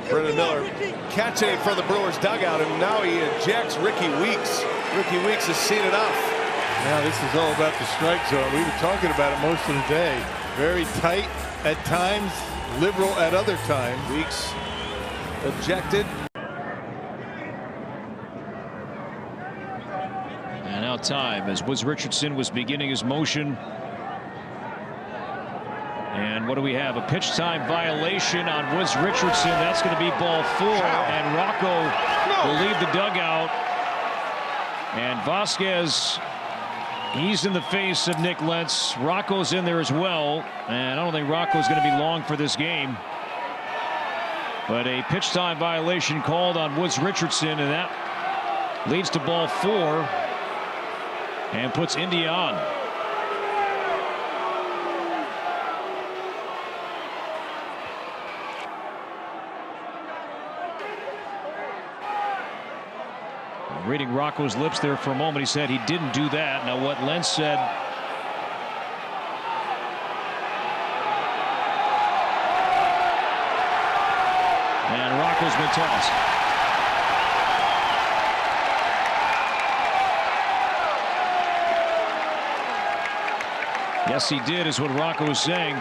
Brennan Miller catching it from the Brewers dugout, and now he ejects Ricky Weeks. Ricky Weeks has seen enough. Now this is all about the strike zone. We were talking about it most of the day. Very tight at times, liberal at other times. Weeks ejected. And now time as Woods Richardson was beginning his motion. And what do we have? A pitch time violation on Woods Richardson. That's going to be ball 4. And Rocco will leave the dugout. And Vasquez, he's in the face of Nick Lentz. Rocco's in there as well. And I don't think Rocco's going to be long for this game. But a pitch time violation called on Woods Richardson. And that leads to ball 4. And puts India on. Reading Rocco's lips there for a moment, he said he didn't do that. Now what Lentz said. And Rocco's been tossed. Yes, he did, is what Rocco was saying.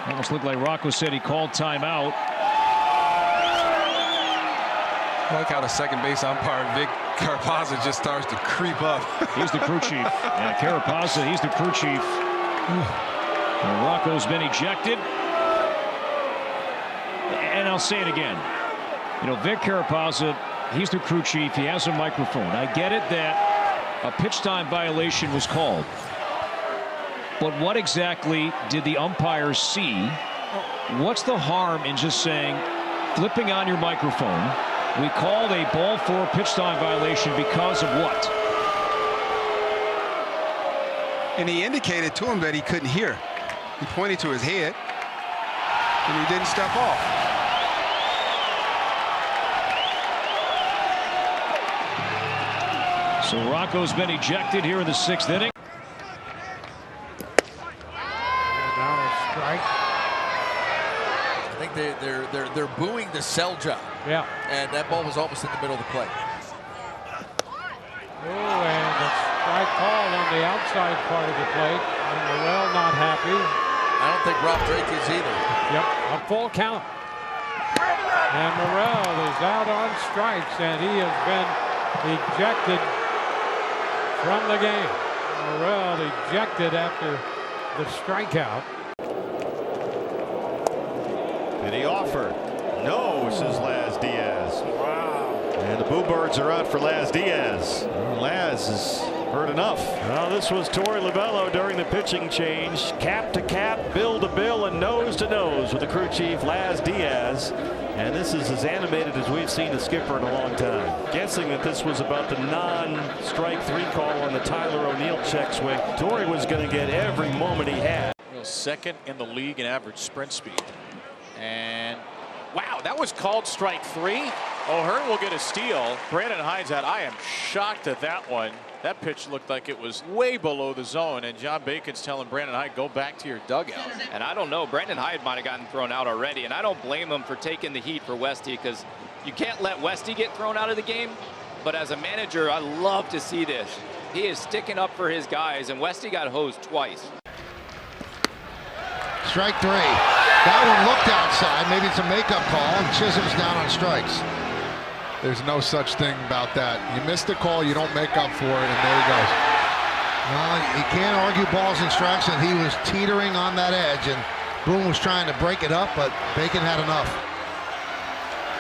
Almost looked like Rocco said he called timeout. I like how the second base umpire, Vic Carapazza, just starts to creep up. He's the crew chief. Yeah, Carapazza, he's the crew chief. And Rocco's been ejected. And I'll say it again. You know, Vic Carapazza, he's the crew chief. He has a microphone. I get it that a pitch time violation was called. But what exactly did the umpires see? What's the harm in just saying, flipping on your microphone, we called a ball 4 pitch time violation because of what? And he indicated to him that he couldn't hear. He pointed to his head, and he didn't step off. So Rocco's been ejected here in the 6th inning. And now a strike. I think they're booing the sell job. Yeah. And that ball was almost in the middle of the plate. Oh, and a strike call on the outside part of the plate. And Morel not happy. I don't think Rob Drake is either. Yep, a full count. And Morel is out on strikes, and he has been ejected from the game. Morel ejected after the strikeout. Did he offer? No, says Laz Diaz. Wow. And the Boo Birds are out for Laz Diaz. Laz has heard enough. Well, this was Torey Lovullo during the pitching change. Cap to cap, bill to bill, and nose to nose with the crew chief, Laz Diaz. And this is as animated as we've seen the skipper in a long time. Guessing that this was about the non-strike 3 call on the Tyler O'Neill check swing. Torey was going to get every moment he had. Second in the league in average sprint speed. And wow, that was called strike 3. O'Hearn will get a steal. Brandon Hyde's out. I am shocked at that one. That pitch looked like it was way below the zone, and John Bacon's telling Brandon Hyde, go back to your dugout. And I don't know, Brandon Hyde might have gotten thrown out already, and I don't blame him for taking the heat for Westy, because you can't let Westy get thrown out of the game. But as a manager, I love to see this. He is sticking up for his guys, and Westy got hosed twice. Strike 3. That one looked outside. Maybe it's a makeup call, and Chisholm's down on strikes. There's no such thing about that. You miss the call, you don't make up for it, and there he goes. Well, you can't argue balls and strikes, and he was teetering on that edge, and Boone was trying to break it up, but Bacon had enough.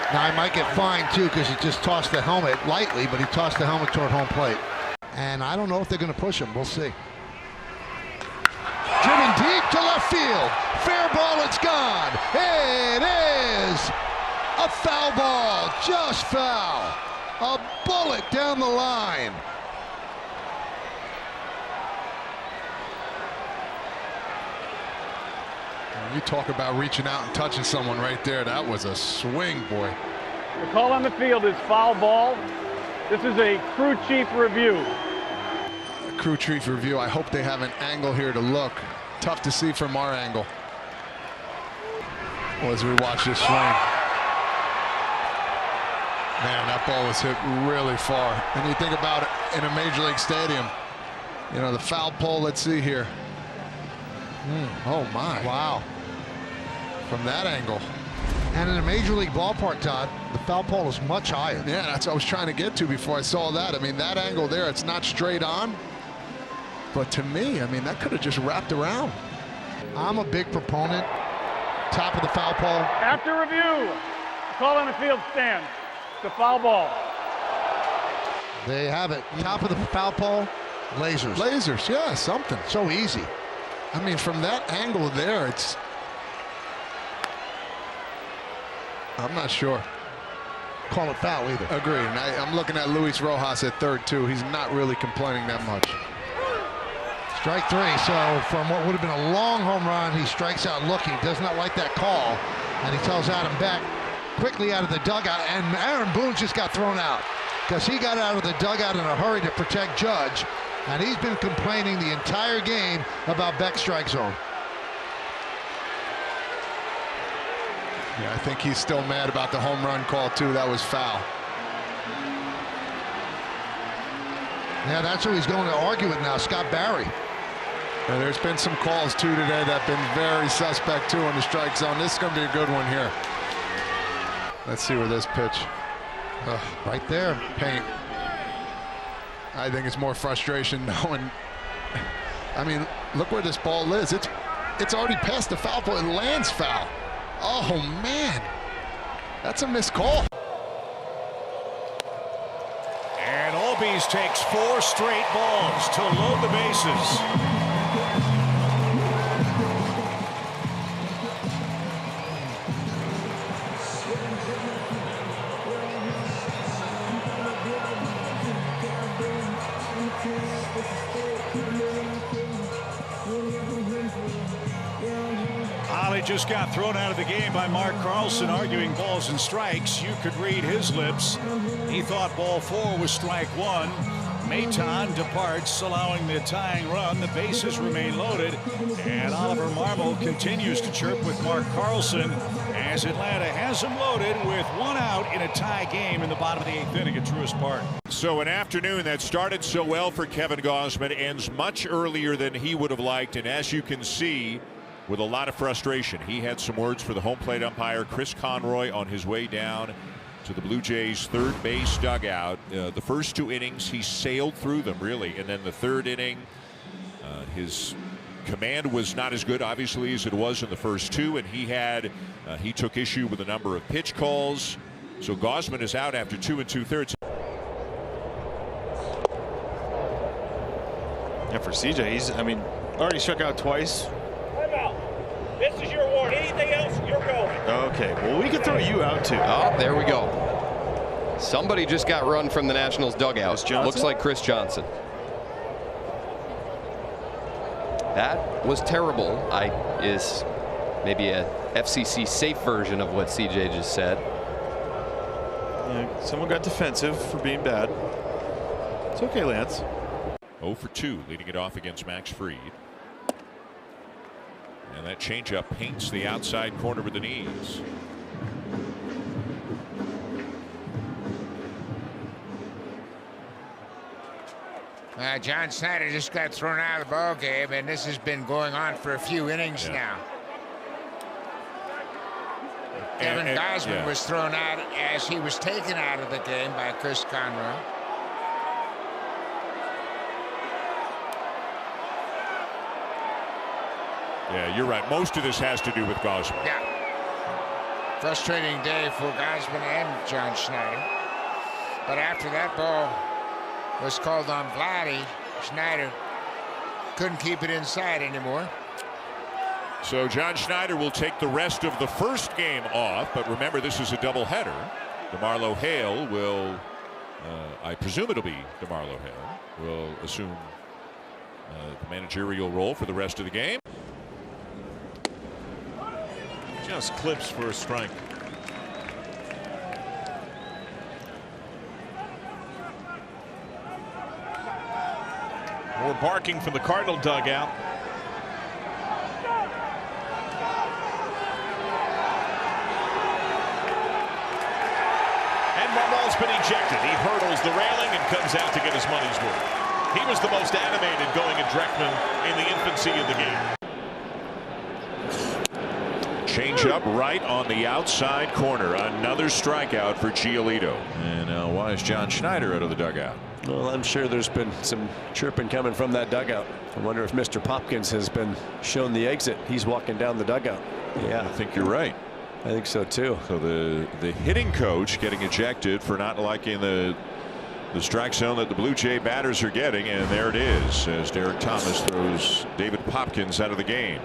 Now he might get fined too, because he just tossed the helmet lightly, but he tossed the helmet toward home plate. And I don't know if they're going to push him. We'll see. Driven deep to left field. Fair ball, it's gone. It is a foul ball, just foul. A bullet down the line. You talk about reaching out and touching someone right there. That was a swing, boy. The call on the field is foul ball. This is a crew chief review. crew chief review. I hope they have an angle here to look. Tough to see from our angle. Well, as we watch this swing. Man, that ball was hit really far. And you think about it in a Major League stadium. You know, the foul pole, let's see here. Oh, my. Wow. From that angle. And in a Major League ballpark, Todd, the foul pole is much higher. Yeah, that's what I was trying to get to before I saw that. I mean, that angle there, it's not straight on. But to me, I mean, that could have just wrapped around. I'm a big proponent. Top of the foul pole. After review, call on the field stand. It's a foul ball. They have it. Top of the foul pole, lasers. Lasers, yeah, something. So easy. I mean, from that angle there, it's... I'm not sure. Call it foul either. Agreed. And I'm looking at Luis Rojas at third, too. He's not really complaining that much. Strike 3. So from what would have been a long home run, he strikes out looking. Does not like that call. And he tells Adam Beck quickly out of the dugout. And Aaron Boone just got thrown out because he got out of the dugout in a hurry to protect Judge. And he's been complaining the entire game about Beck's strike zone. Yeah, I think he's still mad about the home run call, too. That was foul. Yeah, that's who he's going to argue with now, Scott Barry. And there's been some calls, too, today that have been very suspect, too, on the strike zone. This is going to be a good one here. Let's see where this pitch. Right there. Paint. I think it's more frustration knowing. I mean, look where this ball is. It's already past the foul pole. It lands foul. Oh, man. That's a missed call. And Albies takes 4 straight balls to load the bases. Oli just got thrown out of the game by Mark Carlson, arguing balls and strikes. You could read his lips. He thought ball 4 was strike 1. Maton departs, allowing the tying run. The bases remain loaded, and Oliver Marmol continues to chirp with Mark Carlson as Atlanta has him loaded with 1 out in a tie game in the bottom of the 8th inning at Truist Park. So an afternoon that started so well for Kevin Gausman ends much earlier than he would have liked, and as you can see, with a lot of frustration. He had some words for the home plate umpire, Chris Conroy, on his way down to the Blue Jays' third base dugout. The first 2 innings, he sailed through them, really. And then the 3rd inning, his command was not as good, obviously, as it was in the first 2. And he took issue with a number of pitch calls. So Gausman is out after 2 2/3. Yeah, for CJ, I mean, already struck out twice. This is your award. Anything else, you're going. Okay, well, we could throw you out too. Oh, there we go. Somebody just got run from the Nationals dugout. Looks like Chris Johnson. That was terrible. Is maybe a FCC safe version of what CJ just said. Yeah, someone got defensive for being bad. It's okay, Lance. 0 for 2, leading it off against Max Fried. And that changeup paints the outside corner with the knees. John Snyder just got thrown out of the ball game, and this has been going on for a few innings now. Kevin Gausman was thrown out as he was taken out of the game by Chris Conroy. Yeah, you're right. Most of this has to do with Gausman. Yeah. Frustrating day for Gausman and John Schneider. But after that ball was called on Vladdy, Schneider couldn't keep it inside anymore. So John Schneider will take the rest of the first game off. But remember, this is a doubleheader. DeMarlo Hale will, I presume it'll be DeMarlo Hale, will assume the managerial role for the rest of the game. Just clips for a strike. More barking from the Cardinal dugout. And Marmol's been ejected. He hurdles the railing and comes out to get his money's worth. He was the most animated going at Dreckman in the infancy of the game. Change up right on the outside corner. Another strikeout for Giolito. And why is John Schneider out of the dugout? Well, I'm sure there's been some chirping coming from that dugout. I wonder if Mr. Popkins has been shown the exit. He's walking down the dugout. Yeah, I think you're right. I think so too. So the hitting coach getting ejected for not liking the strike zone that the Blue Jay batters are getting, and there it is as Derek Thomas throws David Popkins out of the game.